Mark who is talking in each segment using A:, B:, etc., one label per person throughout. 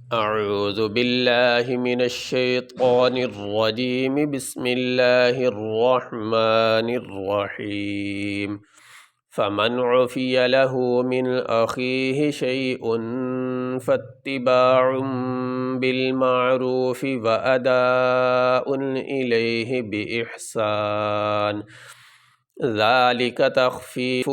A: أعوذ بالله من الشيطان الرجيم بسم الله الرحمن الرحيم فمن عفي له من أخيه شيء فاتباع بالمعروف وأداء إليه بإحسان ذلك تخفيف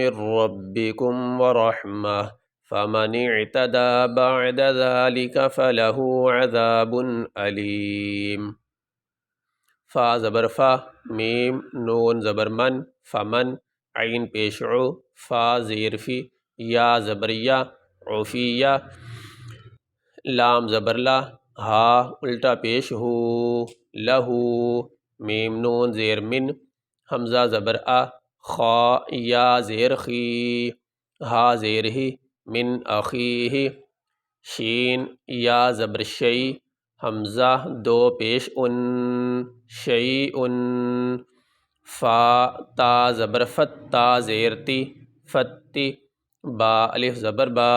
A: من ربكم ورحمة فمن اعتدى بعد ذلك فله عذاب علیم۔ فا زبر فا، میم نون زبر من، فمن، عین پیش عو، فا زیر فی، یا زبر یا، عفیہ، لام زبر لا، ہا الٹا پیش ہو، لہو، میم نون زیر من، حمزہ زبر آ، خا یا زیر خی، ہا زیر ہی، من اخیہ، شین یا زبر شی، حمزہ دو پیش ان، شیئن، فا تا زبر فت، تا زیر تی، فتی، با الف زبر با،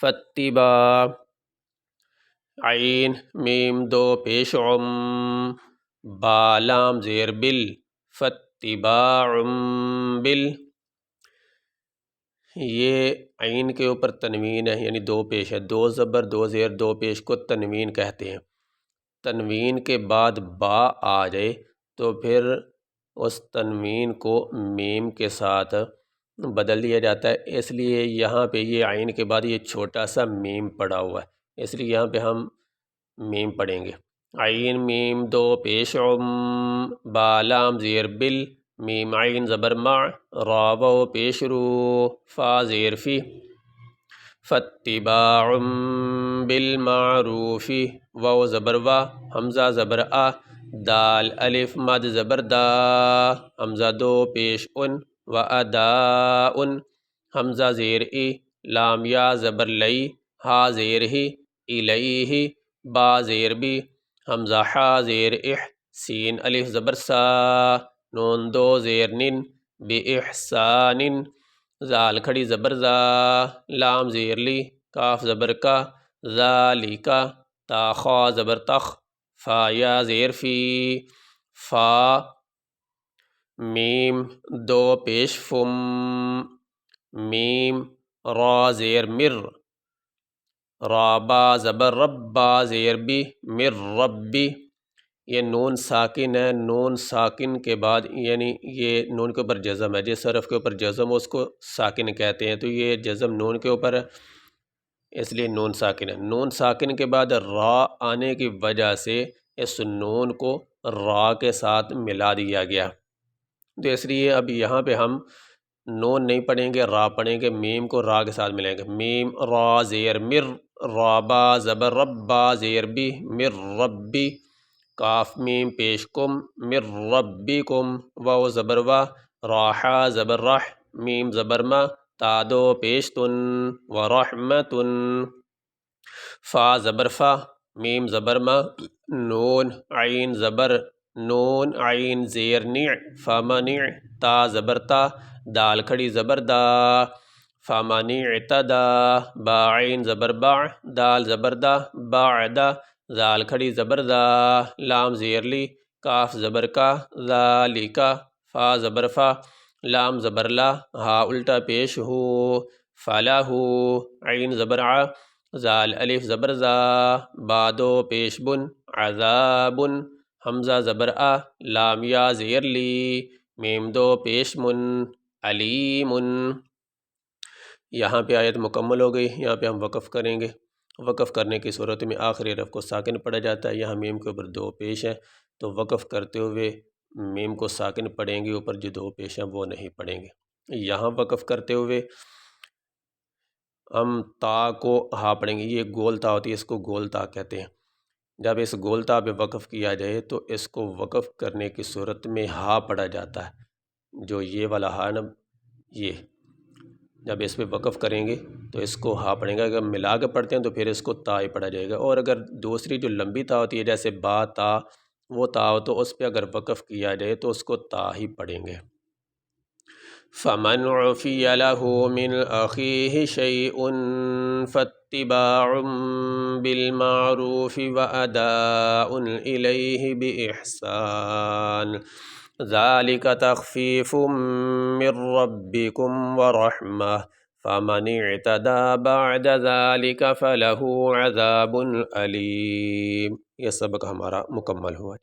A: فتبا، عین میم دو پیش عم، با لام زیر بل، فتباع بل، یہ عین کے اوپر تنوین ہے، یعنی دو پیش ہے، دو زبر دو زیر دو پیش کو تنوین کہتے ہیں۔ تنوین کے بعد با آ جائے تو پھر اس تنوین کو میم کے ساتھ بدل دیا جاتا ہے، اس لیے یہاں پہ یہ عین کے بعد یہ چھوٹا سا میم پڑا ہوا ہے، اس لیے یہاں پہ ہم میم پڑھیں گے۔ عین میم دو پیش عم، با لام زیر بل، میم عین زبر مع، را واو پیش رو، فا زیر فی، فاتباع بالمعروف، واو زبر وا، حمزہ زبر آ، دال الف مد زبر دا، حمزہ دو پیش ان، و اداء، حمزہ زیر ای، لام یا زبر لئی، ہا زیر ہی، الیہ، با زیر بی، حمزہ حا زیر اح، سین الف زبر سا، نون دو زیر نن، بی احسان، زال کھڑی زبر زا، لام زیر لی، کاف زبر کا، ذالکا، تا خا زبر تخ، فا یا زیر فی، فا، میم دو پیش فم، میم را زیر مر، را با زبر رب، با زیر بی، مر ربی، یہ نون ساکن ہے، نون ساکن کے بعد یعنی یہ نون کے اوپر جزم ہے، جس حرف کے اوپر جزم ہو اس کو ساکن کہتے ہیں، تو یہ جزم نون کے اوپر ہے اس لیے نون ساکن ہے۔ نون ساکن کے بعد را آنے کی وجہ سے اس نون کو را کے ساتھ ملا دیا گیا، تو اس لیے اب یہاں پہ ہم نون نہیں پڑھیں گے، را پڑھیں گے، میم کو را کے ساتھ ملائیں گے، میم را زیر مر، را با زبر رب، با زیر بی، مر ربی، کاف میم پیش کم، مر ربکم، واو زبر وا، راحا زبر رح، میم زبر ما، تا دو پیش تن، ورحمتن، فا زبر فا، میم زبر ما، نون عین زبر نون، عین زیر نع، فمنع، تا زبر تا، دال کھڑی زبر دا، فمن اعتدى، با عین زبر باع، دال زبر دا، بعد، زال کھڑی زبر دا، لام زیر لی، کاف زبر کا، ذالکا، فا زبر فا، لام زبر لا، ہا الٹا پیش ہو، فلاح، عین زبر ع، زال الف زبر زا، با دو پیش بن، عذاب، حمزہ زبر آ، لام یا زیر لی، میم دو پیش من، علیم۔ یہاں پہ آیت مکمل ہو گئی، یہاں پہ ہم وقف کریں گے۔ وقف کرنے کی صورت میں آخری حرف کو ساکن پڑھا جاتا ہے، یہاں میم کے اوپر دو پیش ہیں تو وقف کرتے ہوئے میم کو ساکن پڑھیں گے، اوپر جو دو پیش ہیں وہ نہیں پڑھیں گے۔ یہاں وقف کرتے ہوئے ہم تا کو ہا پڑھیں گے، یہ گول تا ہوتی ہے، اس کو گول تا کہتے ہیں۔ جب اس گول تا پہ وقف کیا جائے تو اس کو وقف کرنے کی صورت میں ہا پڑھا جاتا ہے، جو یہ والا ہا نا، یہ جب اس پہ وقف کریں گے تو اس کو ہا پڑھیں گے، اگر ملا کے پڑھتے ہیں تو پھر اس کو تا ہی پڑھا جائے گا، اور اگر دوسری جو لمبی تا ہوتی ہے جیسے با تا، وہ تا ہو تو اس پہ اگر وقف کیا جائے تو اس کو تا ہی پڑھیں گے۔ فمن عفي له من أخيه شيء فاتباع بالمعروف وأداء إليه بإحسان ذلك تخفيف من ربكم ورحمة فمن اعتدى بعد ذلك فله عذاب علیم۔ یہ سبق ہمارا مکمل ہوا۔